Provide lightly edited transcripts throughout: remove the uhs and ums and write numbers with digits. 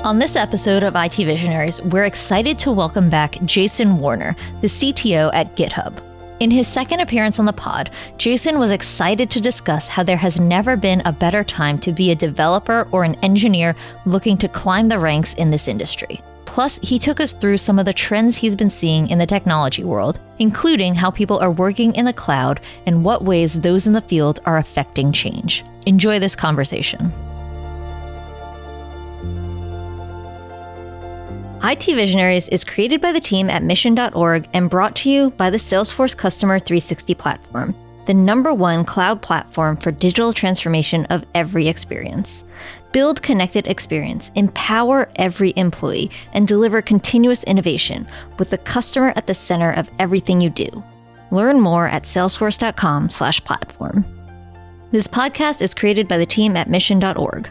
On this episode of IT Visionaries, we're excited to welcome back Jason Warner, the CTO at GitHub. In his second appearance on the pod, Jason was excited to discuss how there has never been a better time to be a developer or an engineer looking to climb the ranks in this industry. Plus, he took us through some of the trends he's been seeing in the technology world, including how people are working in the cloud and what ways those in the field are affecting change. Enjoy this conversation. IT Visionaries is created by the team at mission.org and brought to you by the Salesforce Customer 360 platform, the #1 cloud platform for digital transformation of every experience. Build connected experience, empower every employee, and deliver continuous innovation with the customer at the center of everything you do. Learn more at salesforce.com/platform. This podcast is created by the team at mission.org.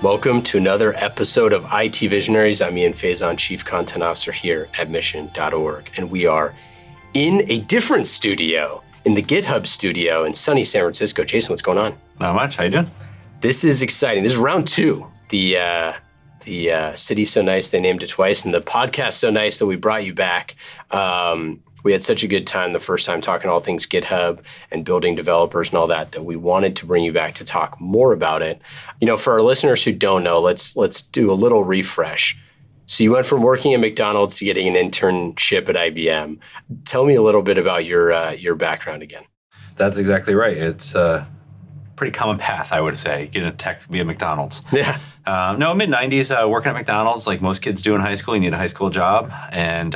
Welcome to another episode of IT Visionaries. I'm Ian Faison, Chief Content Officer here at mission.org. And we are in a different studio, in the GitHub studio in sunny San Francisco. Jason, what's going on? Not much. How you doing? This is exciting. This is round two. The city's so nice they named it twice, and the podcast so nice that we brought you back. We had such a good time the first time talking all things GitHub and building developers and all that we wanted to bring you back to talk more about it. You know, for our listeners who don't know, let's do a little refresh. So you went from working at McDonald's to getting an internship at IBM. Tell me a little bit about your background again. That's exactly right. It's a pretty common path, I would say, getting a tech via McDonald's. Yeah. No, mid-90s, working at McDonald's, like most kids do in high school, you need a high school job. And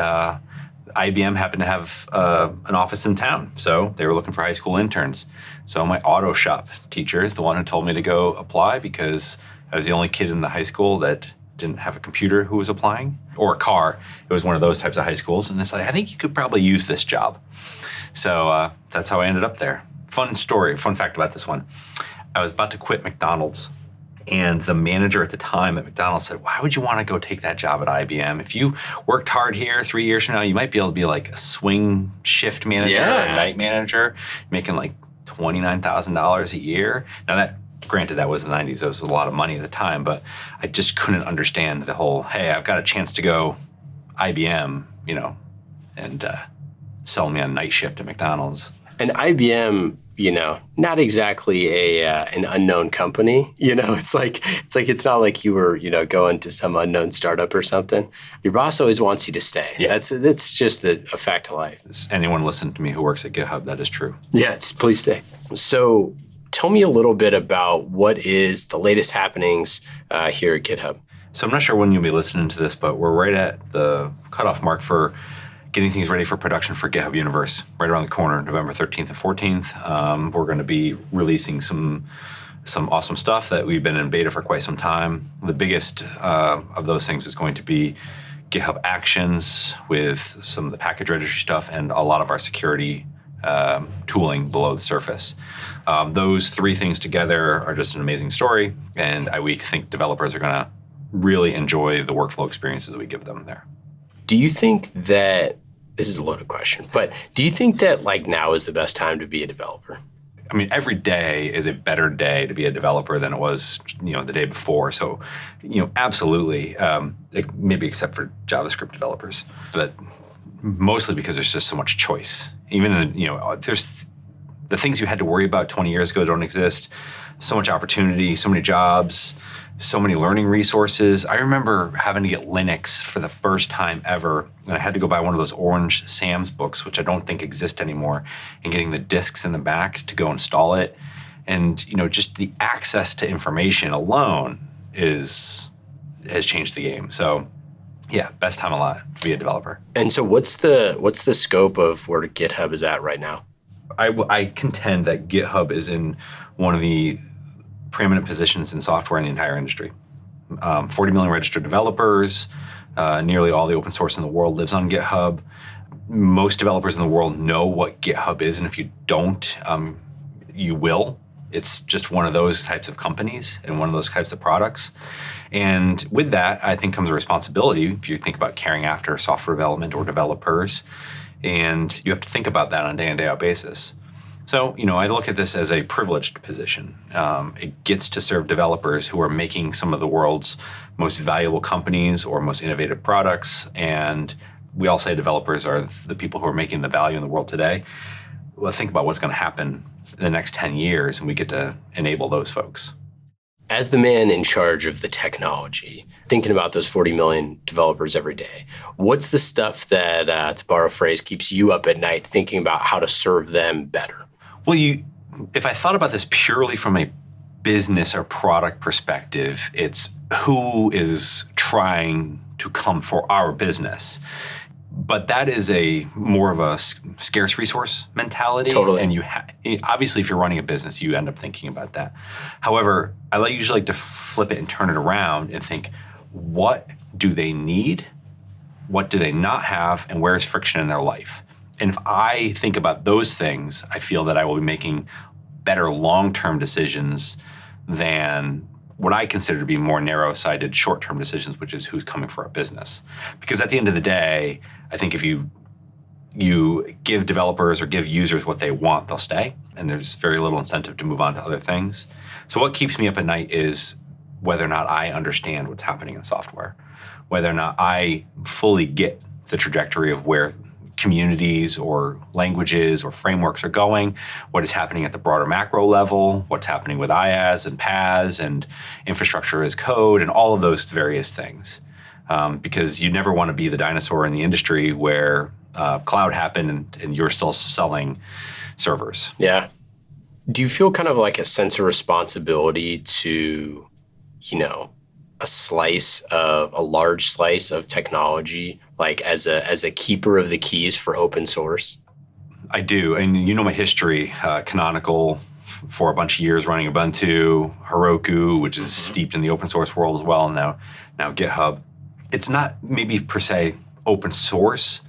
IBM happened to have an office in town, so they were looking for high school interns. So my auto shop teacher is the one who told me to go apply because I was the only kid in the high school that didn't have a computer who was applying, or a car. It was one of those types of high schools. And they said, I think you could probably use this job. So that's how I ended up there. Fun fact about this one. I was about to quit McDonald's. And the manager at the time at McDonald's said, why would you want to go take that job at IBM? If you worked hard here 3 years from now, you might be able to be like a swing shift manager or a night manager, making like $29,000 a year. Now granted, that was the 90s. That was a lot of money at the time, but I just couldn't understand the whole, hey, I've got a chance to go IBM, and sell me on night shift at McDonald's. And IBM, not exactly an unknown company. It's not like you were, going to some unknown startup or something. Your boss always wants you to stay. Yeah. That's just a fact of life. Anyone listen to me who works at GitHub, that is true. Yes, please stay. So tell me a little bit about what is the latest happenings here at GitHub. So I'm not sure when you'll be listening to this, but we're right at the cutoff mark for getting things ready for production for GitHub Universe, right around the corner, November 13th and 14th. We're going to be releasing some awesome stuff that we've been in beta for quite some time. The biggest of those things is going to be GitHub Actions with some of the package registry stuff and a lot of our security tooling below the surface. Those three things together are just an amazing story, and we think developers are going to really enjoy the workflow experiences that we give them there. Do you think that, this is a loaded question, but do you think that now is the best time to be a developer? I mean, every day is a better day to be a developer than it was, the day before. So, absolutely, maybe except for JavaScript developers, but mostly because there's just so much choice. Even, there's the things you had to worry about 20 years ago don't exist. So much opportunity, so many jobs, so many learning resources. I remember having to get Linux for the first time ever, and I had to go buy one of those orange Sam's books, which I don't think exist anymore, and getting the discs in the back to go install it. And, just the access to information alone has changed the game. So yeah, best time alive to be a developer. And so what's the scope of where GitHub is at right now? I contend that GitHub is in one of the preeminent positions in software in the entire industry. 40 million registered developers, nearly all the open source in the world lives on GitHub. Most developers in the world know what GitHub is, and if you don't, you will. It's just one of those types of companies and one of those types of products. And with that, I think comes a responsibility if you think about caring after software development or developers. And you have to think about that on a day-in, day-out basis. So, I look at this as a privileged position. It gets to serve developers who are making some of the world's most valuable companies or most innovative products. And we all say developers are the people who are making the value in the world today. Well, think about what's going to happen in the next 10 years, and we get to enable those folks. As the man in charge of the technology, thinking about those 40 million developers every day, what's the stuff that, to borrow a phrase, keeps you up at night thinking about how to serve them better? Well, if I thought about this purely from a business or product perspective, it's who is trying to come for our business. But that is more of a scarce resource mentality. Totally. And obviously, if you're running a business, you end up thinking about that. However, I usually like to flip it and turn it around and think, what do they need? What do they not have? And where is friction in their life? And if I think about those things, I feel that I will be making better long-term decisions than what I consider to be more narrow-sighted short-term decisions, which is who's coming for our business. Because at the end of the day, I think if you give developers or give users what they want, they'll stay. And there's very little incentive to move on to other things. So what keeps me up at night is whether or not I understand what's happening in software, whether or not I fully get the trajectory of where communities or languages or frameworks are going, what is happening at the broader macro level, what's happening with IaaS and PaaS and infrastructure as code and all of those various things. Because you never want to be the dinosaur in the industry where cloud happened and you're still selling servers. Yeah. Do you feel kind of like a sense of responsibility to, a large slice of technology, like as a keeper of the keys for open source? I do. And my history, Canonical for a bunch of years running Ubuntu, Heroku, which is steeped in the open source world as well, and now GitHub. It's not maybe per se open source,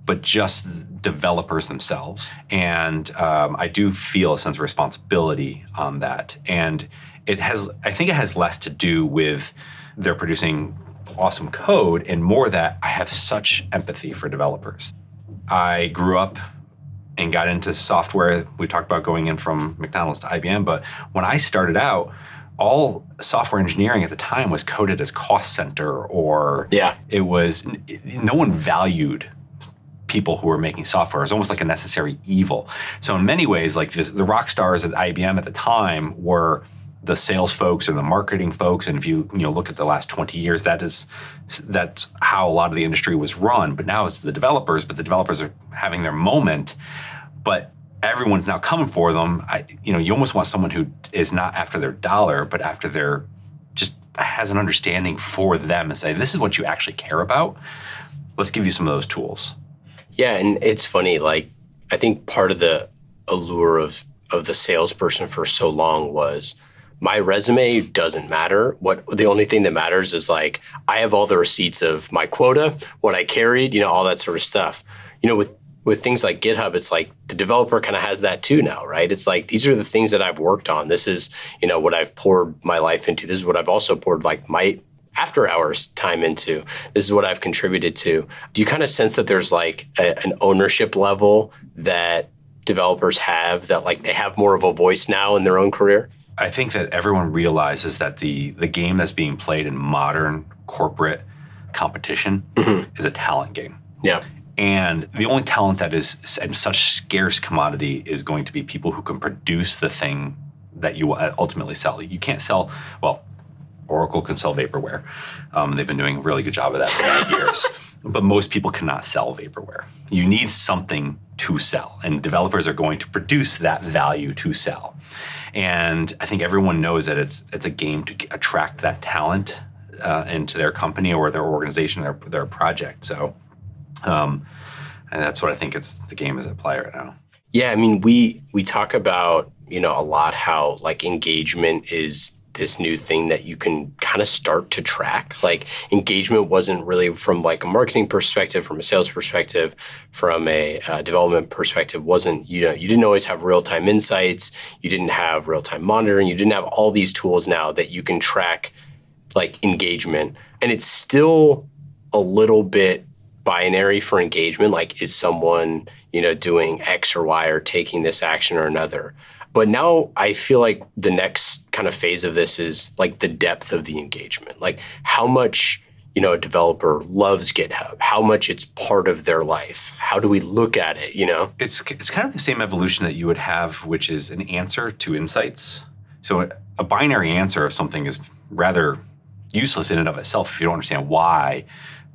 but just developers themselves. And I do feel a sense of responsibility on that. And I think it has less to do with they're producing awesome code and more that I have such empathy for developers. I grew up and got into software. We talked about going in from McDonald's to IBM, but when I started out, all software engineering at the time was coded as cost center, or no one valued people who were making software. It was almost like a necessary evil. So in many ways, like the rock stars at IBM at the time were the sales folks or the marketing folks. And if you look at the last 20 years, that's how a lot of the industry was run. But now it's the developers, but the developers are having their moment. But everyone's now coming for them. You almost want someone who is not after their dollar, but after their just has an understanding for them and say, this is what you actually care about. Let's give you some of those tools. Yeah, and it's funny, like I think part of the allure of the salesperson for so long was my resume doesn't matter. The only thing that matters is like I have all the receipts of my quota, what I carried, all that sort of stuff. With things like GitHub, it's like the developer kind of has that too now, right? It's like, these are the things that I've worked on. This is, what I've poured my life into. This is what I've also poured like my after hours time into. This is what I've contributed to. Do you kind of sense that there's like an ownership level that developers have, that like they have more of a voice now in their own career? I think that everyone realizes that the game that's being played in modern corporate competition is a talent game. Yeah. And the only talent that is such scarce commodity is going to be people who can produce the thing that you ultimately sell. You can't sell, Oracle can sell vaporware. They've been doing a really good job of that for many years. But most people cannot sell vaporware. You need something to sell, and developers are going to produce that value to sell. And I think everyone knows that it's a game to attract that talent into their company or their organization, their project. So. And that's what I think the game is at play right now. Yeah, I mean, we talk about, a lot how like engagement is this new thing that you can kind of start to track. Like engagement wasn't really from like a marketing perspective, from a sales perspective, from a development perspective, you didn't always have real-time insights. You didn't have real-time monitoring. You didn't have all these tools now that you can track like engagement. And it's still a little bit binary for engagement. Like, is someone, doing X or Y or taking this action or another? But now I feel like the next kind of phase of this is like the depth of the engagement. Like how much, a developer loves GitHub, how much it's part of their life. How do we look at it, It's kind of the same evolution that you would have, which is an answer to insights. So a binary answer of something is rather useless in and of itself if you don't understand why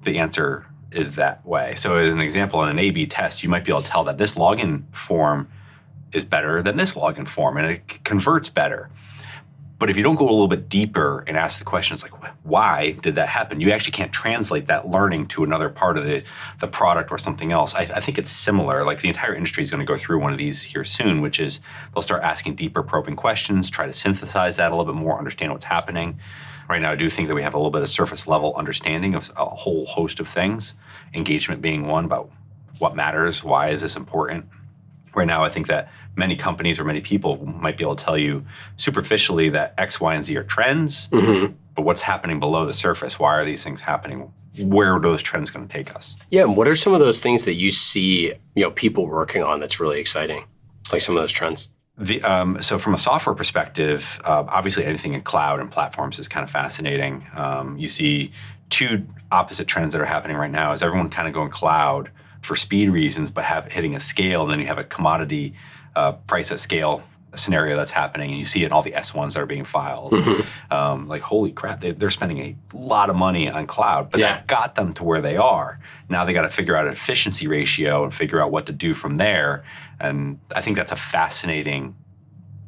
the answer is that way. So as an example, in an A/B test, you might be able to tell that this login form is better than this login form, and it converts better. But if you don't go a little bit deeper and ask the questions like, why did that happen? You actually can't translate that learning to another part of the product or something else. I think it's similar. Like the entire industry is going to go through one of these here soon, which is they'll start asking deeper probing questions, try to synthesize that a little bit more, understand what's happening. Right now, I do think that we have a little bit of surface level understanding of a whole host of things, engagement being one, about what matters, why is this important. Right now, I think that many companies or many people might be able to tell you superficially that X, Y, and Z are trends, but what's happening below the surface? Why are these things happening? Where are those trends going to take us? Yeah, and what are some of those things that you see, people working on that's really exciting? Like some of those trends? So from a software perspective, obviously anything in cloud and platforms is kind of fascinating. You see two opposite trends that are happening right now is everyone kind of going cloud for speed reasons, but hitting a scale, and then you have a commodity price at scale scenario that's happening, and you see it in all the S1s that are being filed. Like, holy crap, they're spending a lot of money on cloud, but that got them to where they are. Now they got to figure out an efficiency ratio and figure out what to do from there. And I think that's a fascinating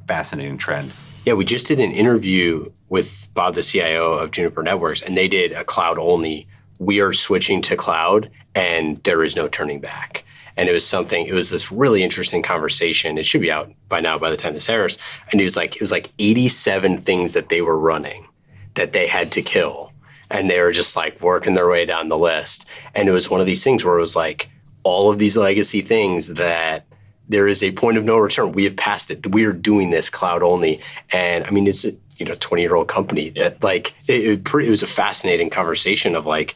trend. Yeah, we just did an interview with Bob, the CIO of Juniper Networks, and they did a cloud only. We are switching to cloud, and there is no turning back. And it was this really interesting conversation. It should be out by now by the time this airs. And it was like 87 things that they were running that they had to kill. And they were just like working their way down the list. And it was one of these things where it was like all of these legacy things that there is a point of no return. We have passed it. We are doing this cloud only. And I mean, it's a 20-year-old company that like, it was a fascinating conversation of like,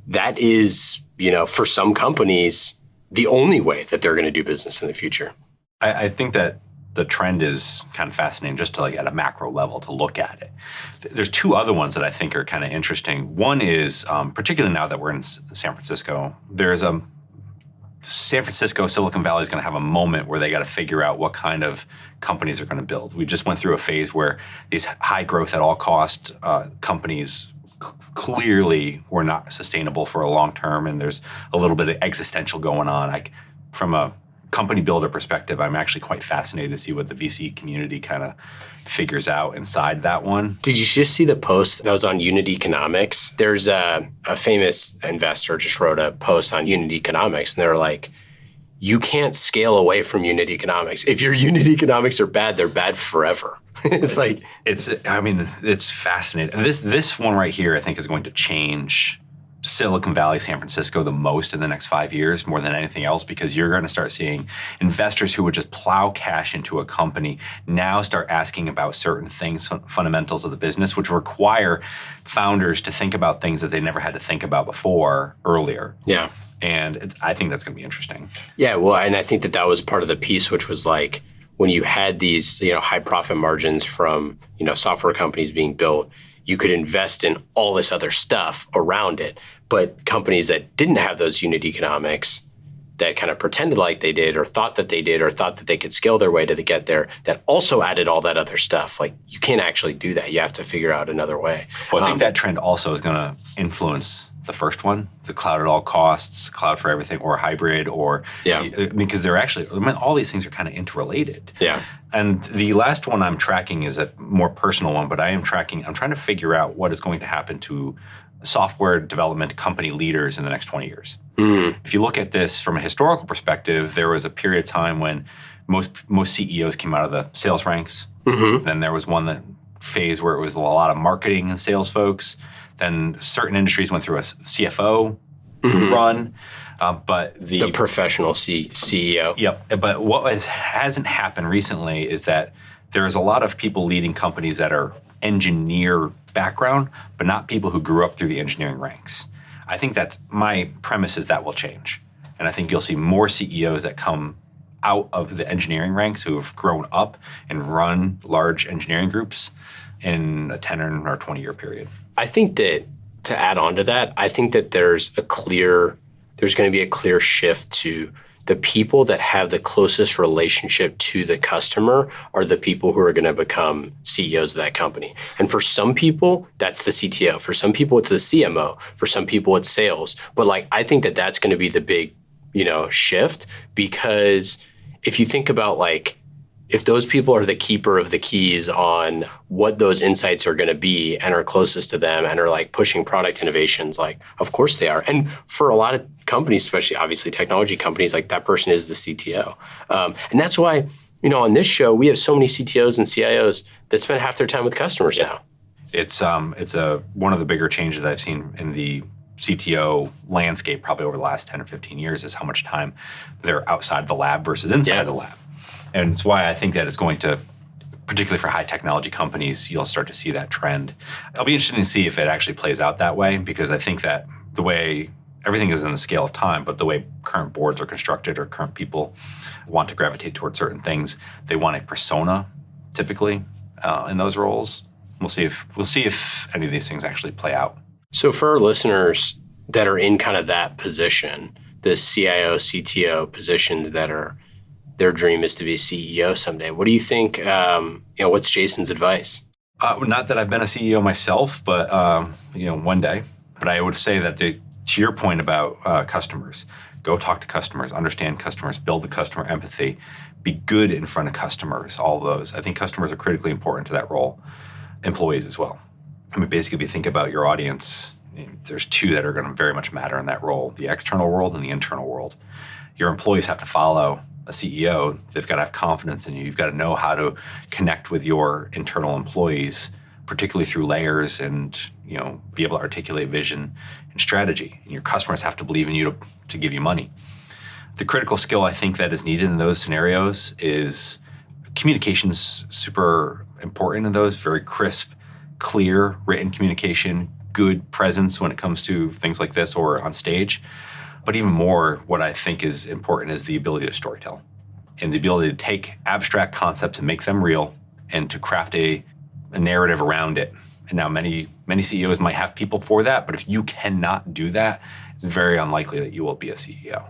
that is, for some companies, the only way that they're going to do business in the future. I think that the trend is kind of fascinating just to like at a macro level to look at it. There's two other ones that I think are kind of interesting. One is, particularly now that we're in San Francisco, there's San Francisco, Silicon Valley is going to have a moment where they got to figure out what kind of companies they're going to build. We just went through a phase where these high growth at all cost companies clearly were not sustainable for a long term, and there's a little bit of existential going on. From a company builder perspective, I'm actually quite fascinated to see what the VC community kind of figures out inside that one. Did you just see the post that was on unit economics? There's a famous investor just wrote a post on unit economics, and they were like, you can't scale away from unit economics. If your unit economics are bad, they're bad forever. It's fascinating. This one right here, I think, is going to change Silicon Valley, San Francisco the most in the next 5 years, more than anything else, because you're going to start seeing investors who would just plow cash into a company now start asking about certain things, fundamentals of the business, which require founders to think about things that they never had to think about before earlier. Yeah. And I think that's going to be interesting. Yeah, well, and I think that was part of the piece, which was like when you had these, high profit margins from, software companies being built, you could invest in all this other stuff around it. But companies that didn't have those unit economics, that kind of pretended like they did or thought that they did or thought that they could scale their way to get there, that also added all that other stuff. Like, you can't actually do that. You have to figure out another way. Well, I think that trend also is going to influence the first one, the cloud at all costs, cloud for everything, or hybrid, or because they're actually, all these things are kind of interrelated. Yeah. And the last one I'm tracking is a more personal one, but I'm trying to figure out what is going to happen to software development company leaders in the next 20 years. If you look at this from a historical perspective, there was a period of time when most CEOs came out of the sales ranks. Then there was phase where it was a lot of marketing and sales folks. Then certain industries went through a CFO run. But the professional CEO. Yep. But what hasn't happened recently is that there's a lot of people leading companies that are engineer background, but not people who grew up through the engineering ranks. I think that's my premise is that will change. And I think you'll see more CEOs that come out of the engineering ranks who have grown up and run large engineering groups in a 10 or 20-year period. I think that to add on to that, I think that there's going to be a clear shift to the people that have the closest relationship to the customer are the people who are going to become CEOs of that company. And for some people, that's the CTO. For some people, it's the CMO. For some people, it's sales. But I think that that's going to be the big, shift, because if you think about if those people are the keeper of the keys on what those insights are going to be and are closest to them and are pushing product innovations, of course they are. And for a lot of companies, especially obviously technology companies, that person is the CTO. And that's why, on this show, we have so many CTOs and CIOs that spend half their time with customers now. It's one of the bigger changes I've seen in the CTO landscape probably over the last 10 or 15 years is how much time they're outside the lab versus inside the lab. And it's why I think that it's going to, particularly for high technology companies, you'll start to see that trend. It'll be interesting to see if it actually plays out that way, because I think that the way everything is in the scale of time, but the way current boards are constructed or current people want to gravitate towards certain things, they want a persona typically in those roles. We'll see if any of these things actually play out. So for our listeners that are in kind of that position, the CIO, CTO position their dream is to be a CEO someday. What do you think, what's Jason's advice? Not that I've been a CEO myself, but, one day. But I would say that to your point about customers, go talk to customers, understand customers, build the customer empathy, be good in front of customers, all of those. I think customers are critically important to that role. Employees as well. Basically, if you think about your audience, there's two that are going to very much matter in that role, the external world and the internal world. Your employees have to follow a CEO. They've got to have confidence in you. You've got to know how to connect with your internal employees, particularly through layers, and be able to articulate vision and strategy. And your customers have to believe in you to give you money. The critical skill I think that is needed in those scenarios is communication's super important in those, very crisp, clear written communication, good presence when it comes to things like this or on stage. But even more, what I think is important is the ability to storytell and the ability to take abstract concepts and make them real and to craft a narrative around it. And now many CEOs might have people for that, but if you cannot do that, it's very unlikely that you will be a CEO.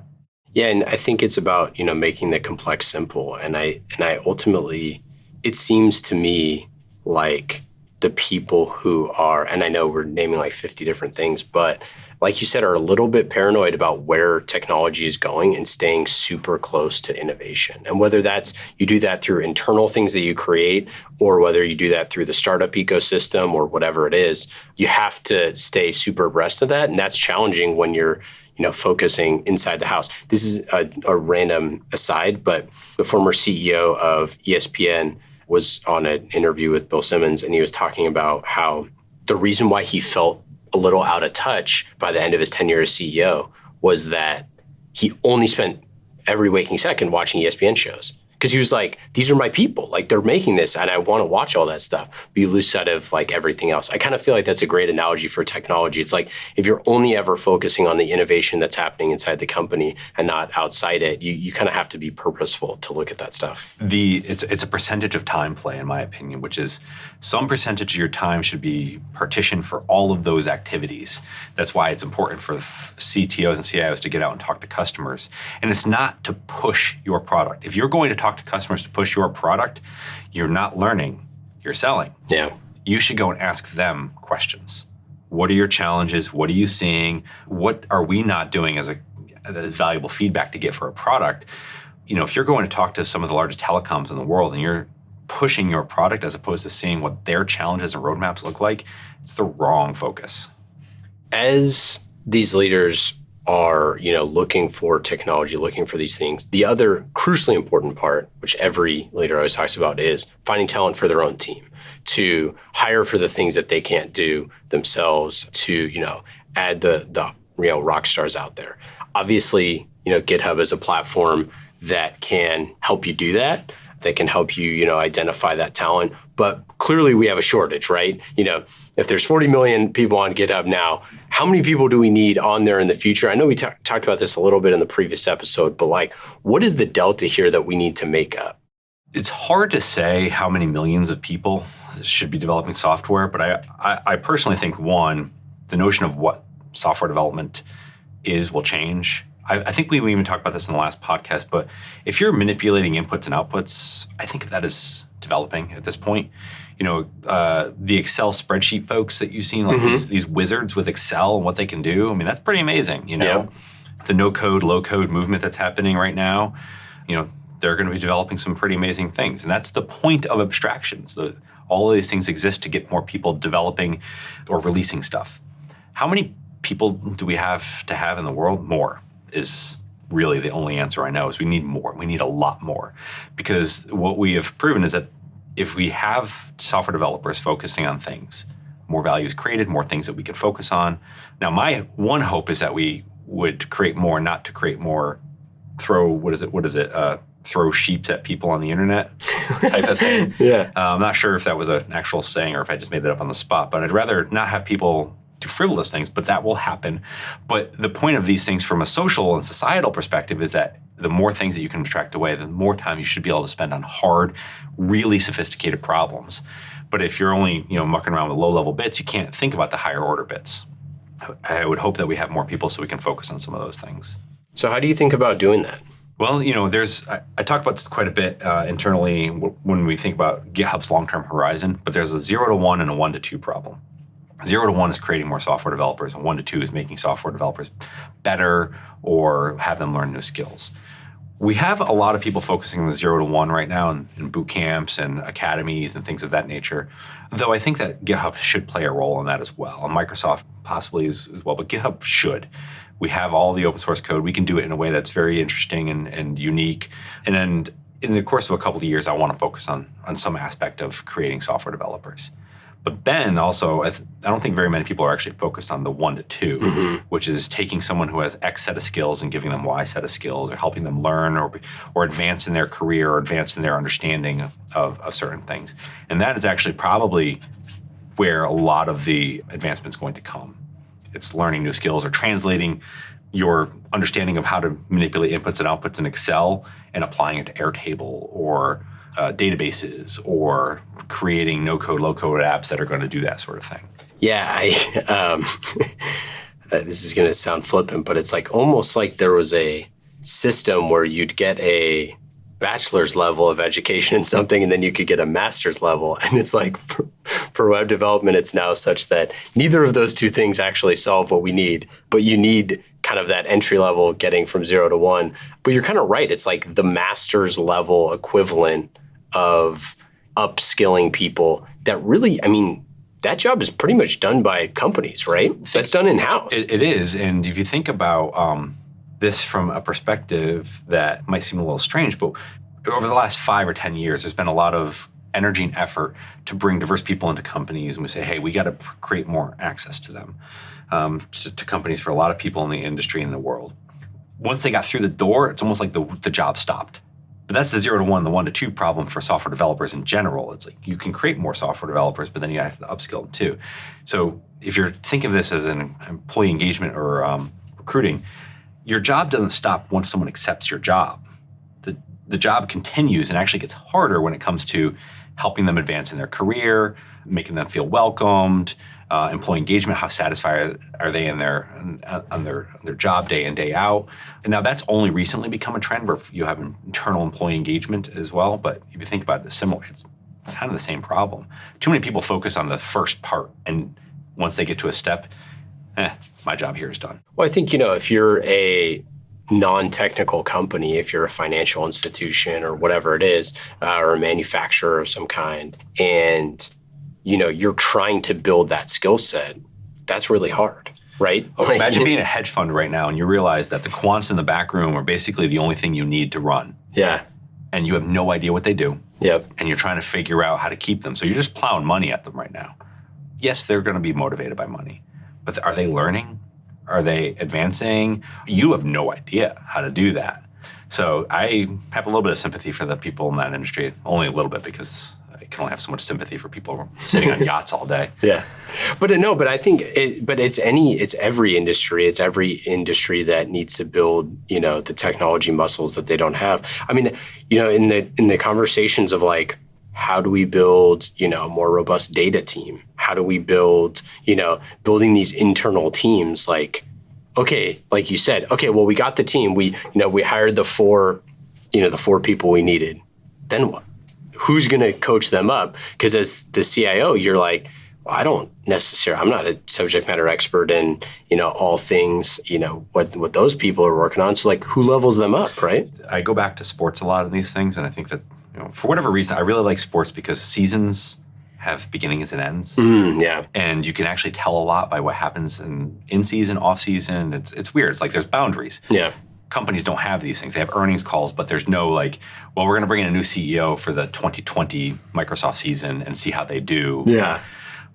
Yeah, and I think it's about, making the complex simple. And I ultimately, it seems to me like the people who are, and I know we're naming 50 different things, but like you said, are a little bit paranoid about where technology is going and staying super close to innovation. And whether that's you do that through internal things that you create, or whether you do that through the startup ecosystem or whatever it is, you have to stay super abreast of that. And that's challenging when you're focusing inside the house. This is a random aside, but the former CEO of ESPN was on an interview with Bill Simmons, and he was talking about how the reason why he felt a little out of touch by the end of his tenure as CEO was that he only spent every waking second watching ESPN shows. Because he was like, these are my people. They're making this, and I want to watch all that stuff. But you lose sight of everything else. I kind of feel like that's a great analogy for technology. It's if you're only ever focusing on the innovation that's happening inside the company and not outside it, you kind of have to be purposeful to look at that stuff. It's a percentage of time play, in my opinion, which is some percentage of your time should be partitioned for all of those activities. That's why it's important for CTOs and CIOs to get out and talk to customers. And it's not to push your product. If you're going to talk to customers to push your product, you're not learning, you're selling. Yeah. You should go and ask them questions. What are your challenges? What are you seeing? What are we not doing as valuable feedback to get for a product? If you're going to talk to some of the largest telecoms in the world and you're pushing your product as opposed to seeing what their challenges and roadmaps look like, it's the wrong focus. As these leaders are, looking for technology, looking for these things, the other crucially important part, which every leader always talks about, is finding talent for their own team, to hire for the things that they can't do themselves, to, add the rock stars out there. Obviously, GitHub is a platform that can help you do that. that can help you, identify that talent. But clearly we have a shortage, right? If there's 40 million people on GitHub now, how many people do we need on there in the future? I know we talked about this a little bit in the previous episode, but like, what is the delta here that we need to make up? It's hard to say how many millions of people should be developing software, but I personally think, one, the notion of what software development is will change. I think we even talked about this in the last podcast, but if you're manipulating inputs and outputs, I think of that as developing at this point. The Excel spreadsheet folks that you've seen, like these wizards with Excel and what they can do, I mean, that's pretty amazing, Yep. The no-code, low-code movement that's happening right now, they're going to be developing some pretty amazing things. And that's the point of abstractions. All of these things exist to get more people developing or releasing stuff. How many people do we have to have in the world? More is really the only answer I know, is we need more. We need a lot more. Because what we have proven is that if we have software developers focusing on things, more value is created, more things that we can focus on. Now, my one hope is that we would create more, not to create more, throw sheeps at people on the internet type of thing. Yeah. I'm not sure if that was an actual saying or if I just made that up on the spot, but I'd rather not have people do frivolous things, but that will happen. But the point of these things from a social and societal perspective is that the more things that you can abstract away, the more time you should be able to spend on hard, really sophisticated problems. But if you're only mucking around with low-level bits, you can't think about the higher order bits. I would hope that we have more people so we can focus on some of those things. So how do you think about doing that? Well, I talk about this quite a bit internally when we think about GitHub's long-term horizon, but there's a 0 to 1 and a 1 to 2 problem. 0 to 1 is creating more software developers, and 1 to 2 is making software developers better or have them learn new skills. We have a lot of people focusing on the 0 to 1 right now in boot camps and academies and things of that nature, though I think that GitHub should play a role in that as well. And Microsoft possibly as well, but GitHub should. We have all the open source code. We can do it in a way that's very interesting and unique. And then in the course of a couple of years, I want to focus on some aspect of creating software developers. But then also, I don't think very many people are actually focused on the 1 to 2, which is taking someone who has X set of skills and giving them Y set of skills, or helping them learn or advance in their career or advance in their understanding of certain things. And that is actually probably where a lot of the advancement is going to come. It's learning new skills or translating your understanding of how to manipulate inputs and outputs in Excel and applying it to Airtable or databases, or creating no-code, low-code apps that are going to do that sort of thing. Yeah, this is going to sound flippant, but it's like almost like there was a system where you'd get a bachelor's level of education in something, and then you could get a master's level. And it's like for web development, it's now such that neither of those two things actually solve what we need, but you need kind of that entry level getting from 0 to 1. But you're kind of right. It's like the master's level equivalent of upskilling people that really, that job is pretty much done by companies, right? That's done in-house. It is. And if you think about this from a perspective that might seem a little strange, but over the last 5 or 10 years, there's been a lot of energy and effort to bring diverse people into companies. And we say, hey, we got to create more access to them, to companies for a lot of people in the industry and the world. Once they got through the door, it's almost like the job stopped. But that's the 0 to 1, the 1 to 2 problem for software developers in general. It's like you can create more software developers, but then you have to upskill them too. So if you're thinking of this as an employee engagement or recruiting, your job doesn't stop once someone accepts your job. The job continues and actually gets harder when it comes to helping them advance in their career, making them feel welcomed, employee engagement, how satisfied are they in on their job day in, day out. And now that's only recently become a trend where you have internal employee engagement as well. But if you think about it, it's kind of the same problem. Too many people focus on the first part, and once they get to a step, my job here is done. Well, I think, if you're a non-technical company, if you're a financial institution or whatever it is, or a manufacturer of some kind, and you're trying to build that skill set, that's really hard, right? Imagine being a hedge fund right now and you realize that the quants in the back room are basically the only thing you need to run. Yeah. And you have no idea what they do. Yep. And you're trying to figure out how to keep them. So you're just plowing money at them right now. Yes, they're going to be motivated by money, but are they learning? Are they advancing? You have no idea how to do that. So I have a little bit of sympathy for the people in that industry, only a little bit because I can only have so much sympathy for people sitting on yachts all day. Yeah. But I think it's every industry. It's every industry that needs to build, the technology muscles that they don't have. I mean, in the conversations of like, how do we build, a more robust data team? How do we build, building these internal teams? Like, okay, like you said, okay, well, we got the team. We hired the four people we needed. Then what? Who's going to coach them up? Because as the CIO, you're like, well, I'm not a subject matter expert in, all things, what those people are working on. So like, who levels them up, right? I go back to sports a lot in these things. And I think that, for whatever reason, I really like sports because seasons have beginnings and ends. Yeah. And you can actually tell a lot by what happens in season, off season. It's weird. It's like there's boundaries. Yeah. Companies don't have these things. They have earnings calls, but there's no like, well, we're going to bring in a new CEO for the 2020 Microsoft season and see how they do. Yeah.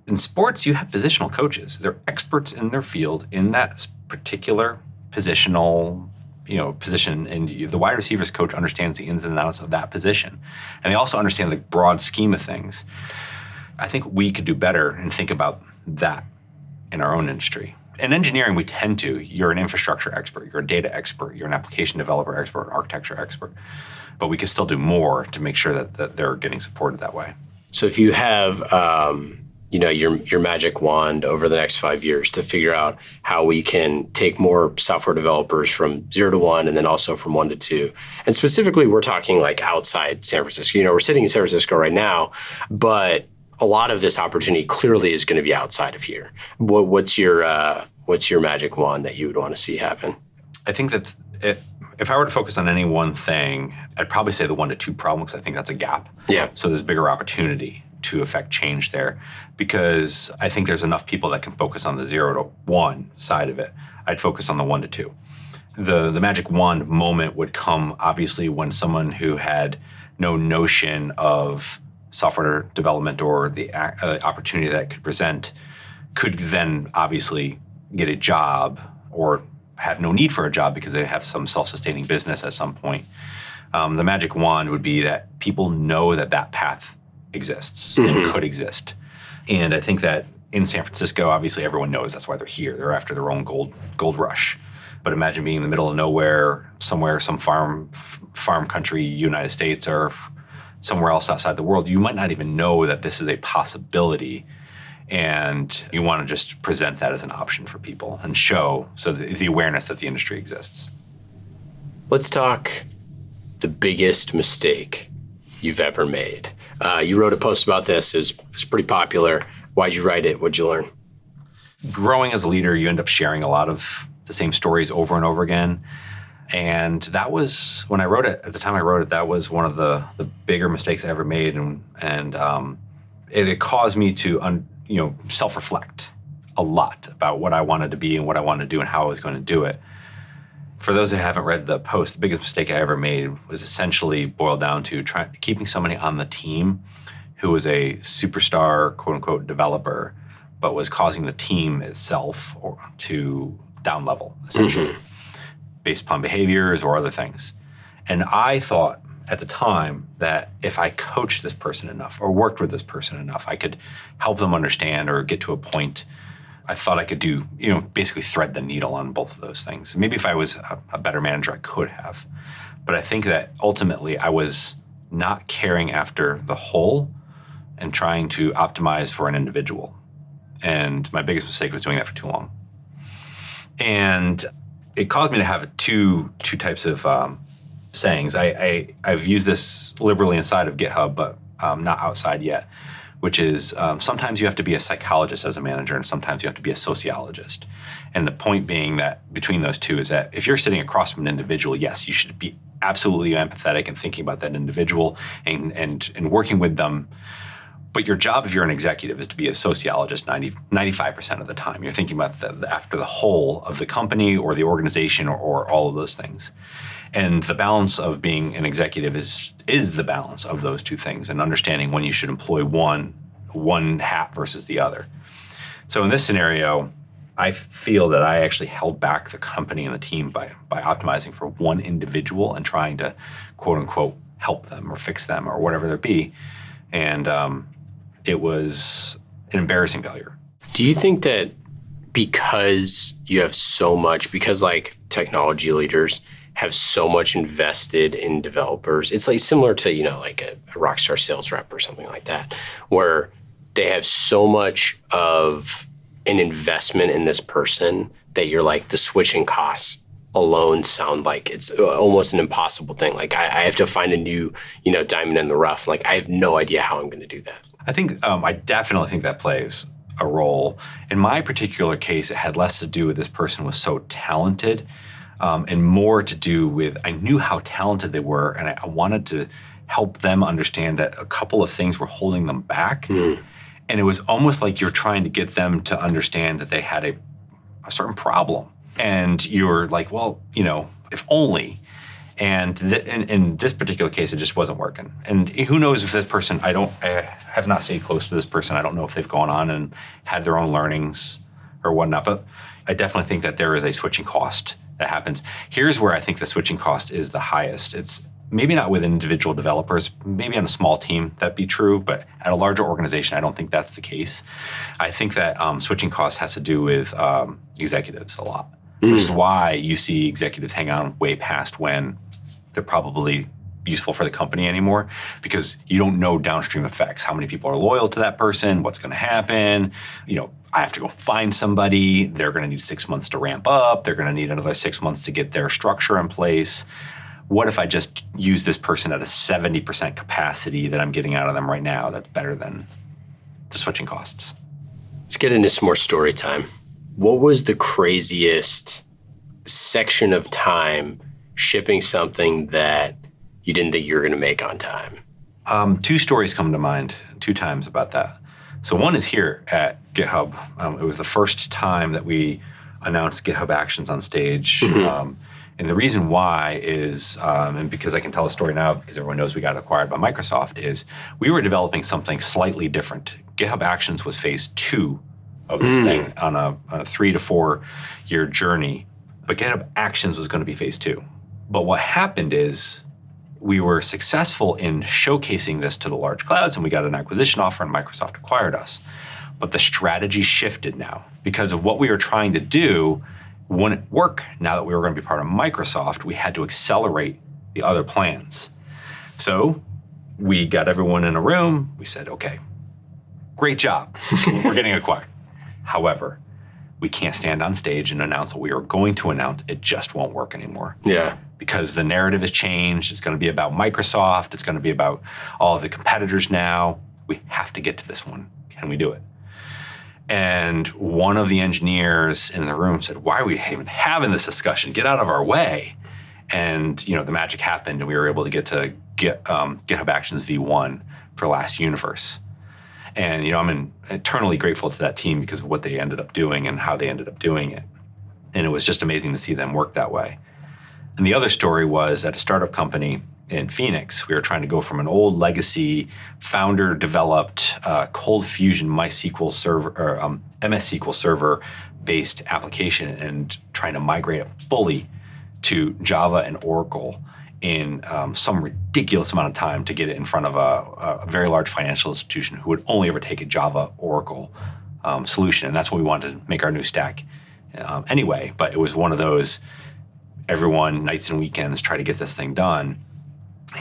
In sports, you have positional coaches. They're experts in their field in that particular positional, position. And the wide receivers coach understands the ins and outs of that position. And they also understand the broad scheme of things. I think we could do better and think about that in our own industry. In engineering, we tend to. You're an infrastructure expert, you're a data expert, you're an application developer expert, an architecture expert. But we could still do more to make sure that they're getting supported that way. So if you have, your magic wand over the next 5 years to figure out how we can take more software developers from 0 to 1 and then also from 1 to 2. And specifically, we're talking like outside San Francisco. We're sitting in San Francisco right now, but a lot of this opportunity clearly is going to be outside of here. What's your magic wand that you would want to see happen? I think that if I were to focus on any one thing, I'd probably say the 1 to 2 problem because I think that's a gap. Yeah. So there's bigger opportunity to affect change there because I think there's enough people that can focus on the 0 to 1 side of it. I'd focus on the 1 to 2. The magic wand moment would come obviously when someone who had no notion of software development or the opportunity that could present could then obviously get a job or have no need for a job because they have some self-sustaining business at some point. The magic wand would be that people know that path exists and could exist. And I think that in San Francisco, obviously everyone knows that's why they're here. They're after their own gold rush. But imagine being in the middle of nowhere, somewhere, some farm country, United States, or somewhere else outside the world. You might not even know that this is a possibility. And you want to just present that as an option for people and show the awareness that the industry exists. Let's talk the biggest mistake you've ever made. You wrote a post about this. It's pretty popular. Why'd you write it? What'd you learn? Growing as a leader, you end up sharing a lot of the same stories over and over again. And that was, when I wrote it, at the time I wrote it, that was one of the bigger mistakes I ever made. And it caused me to self-reflect a lot about what I wanted to be and what I wanted to do and how I was going to do it. For those who haven't read the post, the biggest mistake I ever made was essentially boiled down to keeping somebody on the team who was a superstar, quote unquote, developer, but was causing the team itself to down level, essentially, based upon behaviors or other things. And I thought at the time that if I coached this person enough or worked with this person enough, I could help them understand or get to a point. I thought I could do, basically thread the needle on both of those things. Maybe if I was a better manager, I could have. But I think that ultimately I was not caring after the whole and trying to optimize for an individual. And my biggest mistake was doing that for too long. And it caused me to have two types of sayings. I've used this liberally inside of GitHub, but not outside yet, which is sometimes you have to be a psychologist as a manager and sometimes you have to be a sociologist. And the point being that between those two is that if you're sitting across from an individual, yes, you should be absolutely empathetic and thinking about that individual and working with them. But your job, if you're an executive, is to be a sociologist 95% of the time. You're thinking about after the whole of the company or the organization or all of those things. And the balance of being an executive is the balance of those two things and understanding when you should employ one hat versus the other. So in this scenario, I feel that I actually held back the company and the team by optimizing for one individual and trying to, quote unquote, help them or fix them or whatever there be. And it was an embarrassing failure. Do you think that because you have so much, because like technology leaders have so much invested in developers, it's like similar to, like a rockstar sales rep or something like that, where they have so much of an investment in this person that you're like, the switching costs alone sound like it's almost an impossible thing. Like I have to find a new, diamond in the rough. Like I have no idea how I'm going to do that. I think I definitely think that plays a role. In my particular case, it had less to do with this person was so talented and more to do with I knew how talented they were, and I wanted to help them understand that a couple of things were holding them back. And it was almost like you're trying to get them to understand that they had a certain problem. And you're like, well, if only. And in this particular case, it just wasn't working. And who knows if this person, I have not stayed close to this person. I don't know if they've gone on and had their own learnings or whatnot. But I definitely think that there is a switching cost that happens. Here's where I think the switching cost is the highest. It's maybe not with individual developers, maybe on a small team that'd be true, but at a larger organization, I don't think that's the case. I think that switching cost has to do with executives a lot, which is why you see executives hang on way past when they're probably useful for the company anymore, because you don't know downstream effects. How many people are loyal to that person? What's going to happen? I have to go find somebody. They're going to need 6 months to ramp up. They're going to need another 6 months to get their structure in place. What if I just use this person at a 70% capacity that I'm getting out of them right now? That's better than the switching costs. Let's get into some more story time. What was the craziest section of time shipping something that you didn't think you were going to make on time? 2 stories come to mind 2 times about that. So one is here at GitHub. It was the first time that we announced GitHub Actions on stage. And the reason why is, and because I can tell a story now because everyone knows we got acquired by Microsoft, is we were developing something slightly different. GitHub Actions was phase 2 of this thing on a 3 to 4 year journey. But GitHub Actions was going to be phase 2. But what happened is we were successful in showcasing this to the large clouds, and we got an acquisition offer, and Microsoft acquired us. But the strategy shifted now because of what we were trying to do. Wouldn't work now that we were going to be part of Microsoft. We had to accelerate the other plans. So we got everyone in a room. We said, okay, great job. We're getting acquired. However, we can't stand on stage and announce what we are going to announce. It just won't work anymore. Yeah. Because the narrative has changed. It's going to be about Microsoft. It's going to be about all of the competitors now. We have to get to this one. Can we do it? And one of the engineers in the room said, why are we even having this discussion? Get out of our way. And, the magic happened, and we were able to get to GitHub Actions V1 for last universe. And, I'm eternally grateful to that team because of what they ended up doing and how they ended up doing it. And it was just amazing to see them work that way. And the other story was at a startup company in Phoenix. We were trying to go from an old legacy founder-developed cold fusion MySQL server or MS SQL server-based application and trying to migrate it fully to Java and Oracle in some ridiculous amount of time to get it in front of a very large financial institution who would only ever take a Java Oracle solution. And that's what we wanted to make our new stack anyway. But it was one of those everyone nights and weekends try to get this thing done.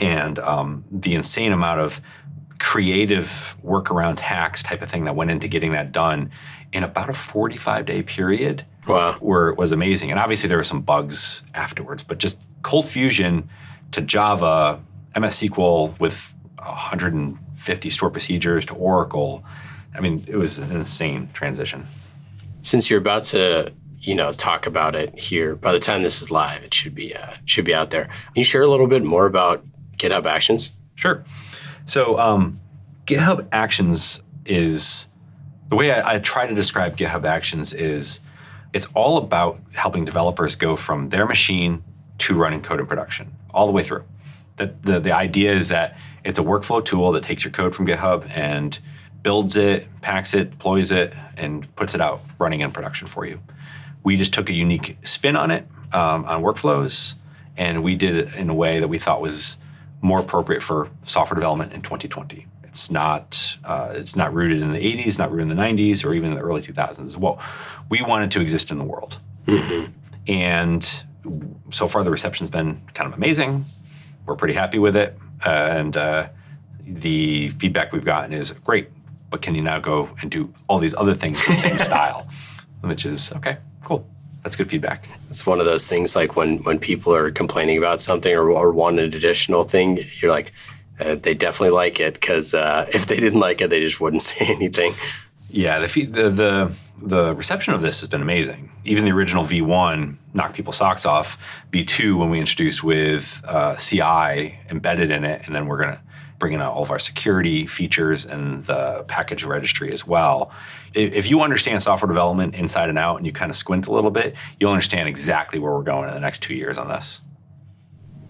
And the insane amount of creative workaround hacks type of thing that went into getting that done in about a 45-day period was amazing. And obviously there were some bugs afterwards, but just cold fusion to Java, MS SQL with 150 stored procedures to Oracle. I mean, it was an insane transition. Since you're about to talk about it here, by the time this is live, it should be out there. Can you share a little bit more about GitHub Actions? Sure. So GitHub Actions is, the way I try to describe GitHub Actions is it's all about helping developers go from their machine to running code in production, all the way through. The idea is that it's a workflow tool that takes your code from GitHub and builds it, packs it, deploys it, and puts it out running in production for you. We just took a unique spin on it, on workflows, and we did it in a way that we thought was more appropriate for software development in 2020. It's not rooted in the 80s, not rooted in the 90s, or even in the early 2000s. Well, we wanted to exist in the world. Mm-hmm. And so far the reception's been kind of amazing. We're pretty happy with it. And the feedback we've gotten is great, but can you now go and do all these other things in the same style? Which is, okay, cool. That's good feedback. It's one of those things like when people are complaining about something or want an additional thing, you're like, they definitely like it, because if they didn't like it, they just wouldn't say anything. Yeah, the reception of this has been amazing. Even the original V1 knocked people's socks off. V2, when we introduced with CI embedded in it, and then we're going to bring in all of our security features and the package registry as well. If you understand software development inside and out and you kind of squint a little bit, you'll understand exactly where we're going in the next 2 years on this.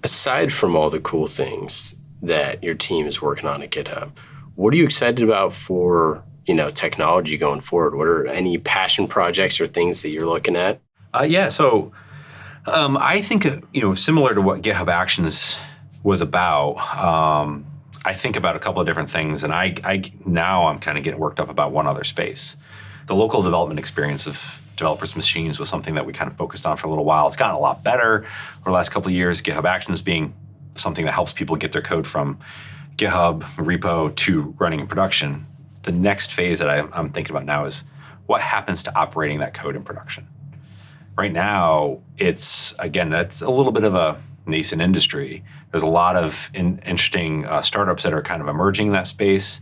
Aside from all the cool things that your team is working on at GitHub, what are you excited about for technology going forward? What are any passion projects or things that you're looking at? So I think similar to what GitHub Actions was about. I think about a couple of different things, and now I'm kind of getting worked up about one other space. The local development experience of developers' machines was something that we kind of focused on for a little while. It's gotten a lot better over the last couple of years. GitHub Actions being something that helps people get their code from GitHub repo to running in production. The next phase that I'm thinking about now is what happens to operating that code in production. Right now, that's a little bit of a nascent industry. There's a lot of interesting startups that are kind of emerging in that space.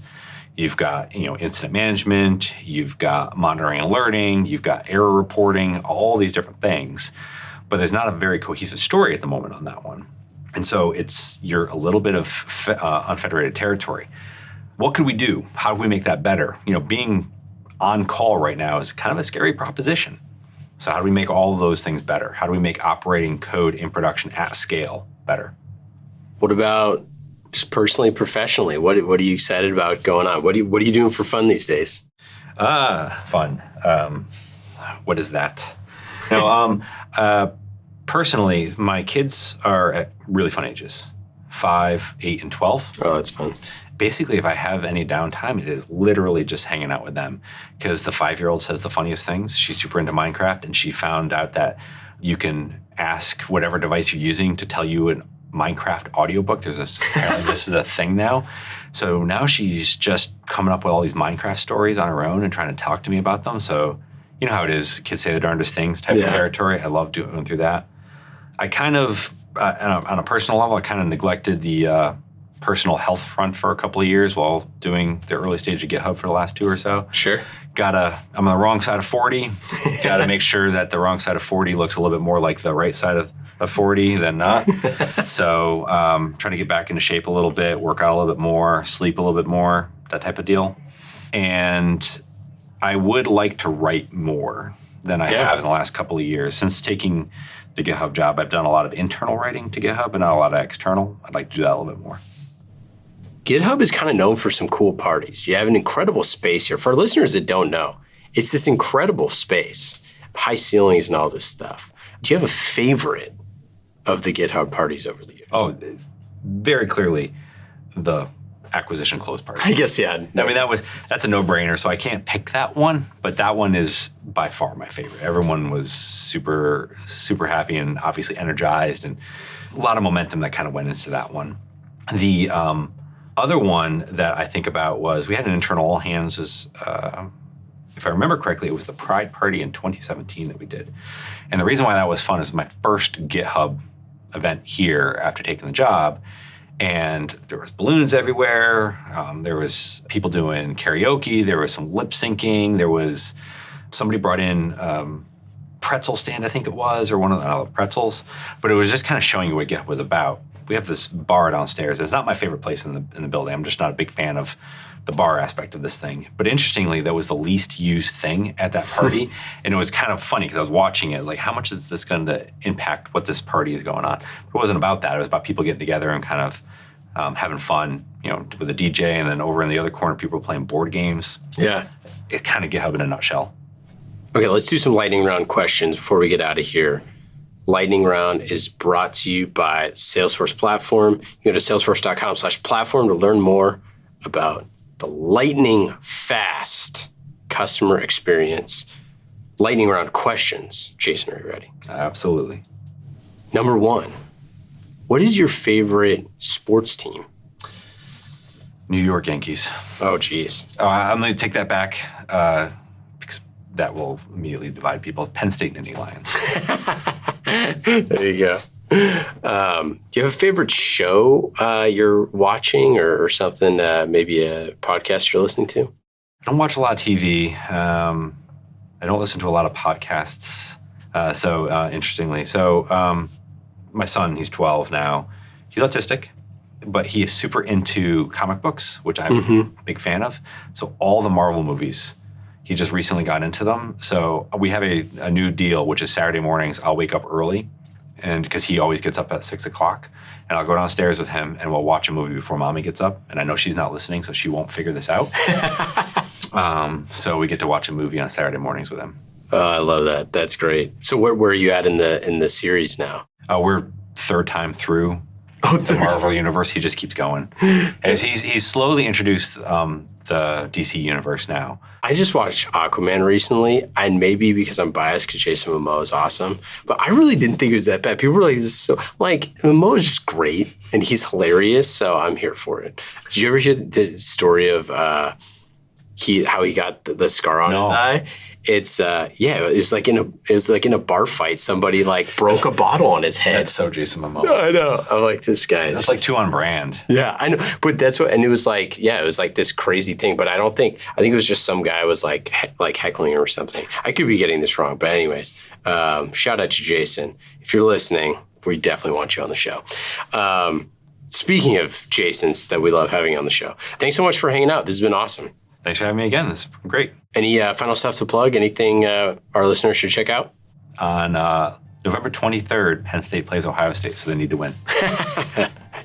You've got incident management, you've got monitoring and alerting, you've got error reporting, all these different things. But there's not a very cohesive story at the moment on that one. And so you're a little bit of unfederated territory. What could we do? How do we make that better? Being on call right now is kind of a scary proposition. So how do we make all of those things better? How do we make operating code in production at scale better? What about just personally, professionally? What are you excited about going on? What are you doing for fun these days? Fun. What is that? Personally, my kids are at really fun ages, 5, 8, and 12. Oh, that's fun. Basically, if I have any downtime, it is literally just hanging out with them, because the 5-year-old says the funniest things. She's super into Minecraft, and she found out that you can ask whatever device you're using to tell you a Minecraft audiobook. Apparently this is a thing now. So now she's just coming up with all these Minecraft stories on her own and trying to talk to me about them. So you know how it is, kids say the darndest things type of territory. I love going through that. I kind of, on a personal level, I kind of neglected the personal health front for a couple of years while doing the early stage of GitHub for the last 2 or so. Sure. I'm on the wrong side of 40. Got to make sure that the wrong side of 40 looks a little bit more like the right side of 40 than not. So trying to get back into shape a little bit, work out a little bit more, sleep a little bit more, that type of deal. And I would like to write more than I have in the last couple of years. Since taking the GitHub job, I've done a lot of internal writing to GitHub and not a lot of external. I'd like to do that a little bit more. GitHub is kind of known for some cool parties. You have an incredible space here. For our listeners that don't know, it's this incredible space, high ceilings and all this stuff. Do you have a favorite of the GitHub parties over the years? Oh, very clearly the acquisition close party. I guess, yeah. I mean, that's a no-brainer, so I can't pick that one, but that one is by far my favorite. Everyone was super, super happy and obviously energized, and a lot of momentum that kind of went into that one. The other one that I think about was we had an internal all hands if I remember correctly, it was the Pride Party in 2017 that we did. And the reason why that was fun is my first GitHub event here after taking the job. And there was balloons everywhere. There was people doing karaoke. There was some lip syncing. Somebody brought in pretzel stand, I think it was, or one of the pretzels. But it was just kind of showing you what GitHub was about. We have this bar downstairs. It's not my favorite place in the building. I'm just not a big fan of the bar aspect of this thing. But interestingly, that was the least used thing at that party. And it was kind of funny because I was watching it. Like, how much is this going to impact what this party is going on? But it wasn't about that. It was about people getting together and kind of having fun, with a DJ, and then over in the other corner, people are playing board games. Yeah. It's kind of GitHub in a nutshell. Okay, let's do some lightning round questions before we get out of here. Lightning round is brought to you by Salesforce Platform. You go to salesforce.com/platform to learn more about the lightning fast customer experience. Lightning round questions. Jason, are you ready? Absolutely. Number 1, what is your favorite sports team? New York Yankees. Oh, geez. I'm going to take that back because that will immediately divide people. Penn State Nittany Lions. There you go. Do you have a favorite show you're watching or something, maybe a podcast you're listening to? I don't watch a lot of TV. I don't listen to a lot of podcasts. Interestingly. My son, he's 12 now. He's autistic, but he is super into comic books, which I'm a big fan of. So all the Marvel movies, he just recently got into them. So we have a new deal, which is Saturday mornings, I'll wake up early, and because he always gets up at 6 o'clock, and I'll go downstairs with him and we'll watch a movie before mommy gets up. And I know she's not listening, so she won't figure this out. So we get to watch a movie on Saturday mornings with him. Oh, I love that. That's great. So where are you at in the series now? We're third time through the Marvel universe. He just keeps going. And he's slowly introduced the DC universe now. I just watched Aquaman recently, and maybe because I'm biased because Jason Momoa is awesome, but I really didn't think it was that bad. People were like, Momoa is just great, and he's hilarious, so I'm here for it. Did you ever hear the story of how he got the scar on his eye? It's it was like in a bar fight, somebody broke a bottle on his head. That's so Jason Momoa. I know. I'm like, this guy. That's like too on brand. Yeah, I know. But that's what, and it was it was like this crazy thing. But I think it was just some guy was like heckling or something. I could be getting this wrong. But anyways, shout out to Jason. If you're listening, we definitely want you on the show. Speaking of Jasons that we love having on the show, thanks so much for hanging out. This has been awesome. Thanks for having me again. This is great. Any final stuff to plug? Anything our listeners should check out? On November 23rd, Penn State plays Ohio State, so they need to win.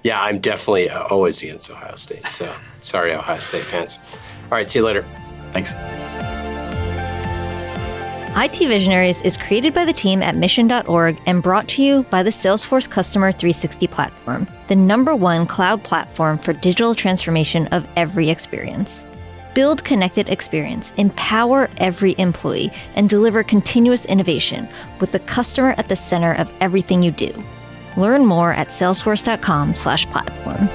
Yeah, I'm definitely always against Ohio State. So sorry, Ohio State fans. All right, see you later. Thanks. IT Visionaries is created by the team at mission.org and brought to you by the Salesforce Customer 360 platform, the #1 cloud platform for digital transformation of every experience. Build connected experience, empower every employee, and deliver continuous innovation with the customer at the center of everything you do. Learn more at salesforce.com/platform.